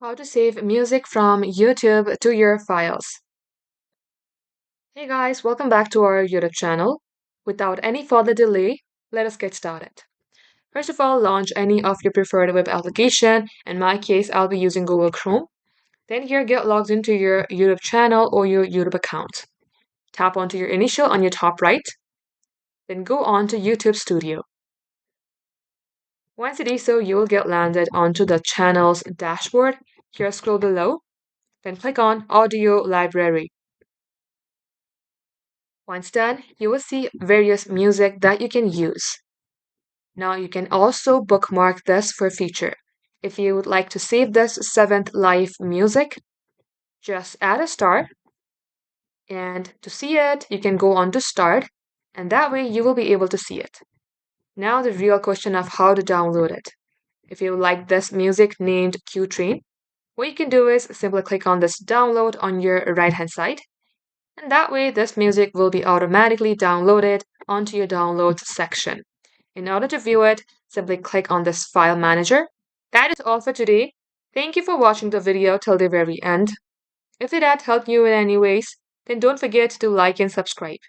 How to save music from YouTube to your files. Hey guys, welcome back to our YouTube channel. Without any further delay, let us get started. First of all, launch any of your preferred web application. In my case, I'll be using Google Chrome. Then here, get logged into your YouTube channel or your YouTube account. Tap onto your initial on your top right. Then go on to YouTube Studio. Once you do so, you will get landed onto the channel's dashboard. Here, scroll below. Then click on Audio Library. Once done, you will see various music that you can use. Now you can also bookmark this for future. If you would like to save this 7th live music, just add a star. And to see it, you can go on to start, and that way you will be able to see it. Now the real question of how to download it. If you like this music named Q Train, what you can do is simply click on this download on your right hand side. And that way, this music will be automatically downloaded onto your downloads section. In order to view it, simply click on this file manager. That is all for today. Thank you for watching the video till the very end. If it had helped you in any ways, then don't forget to like and subscribe.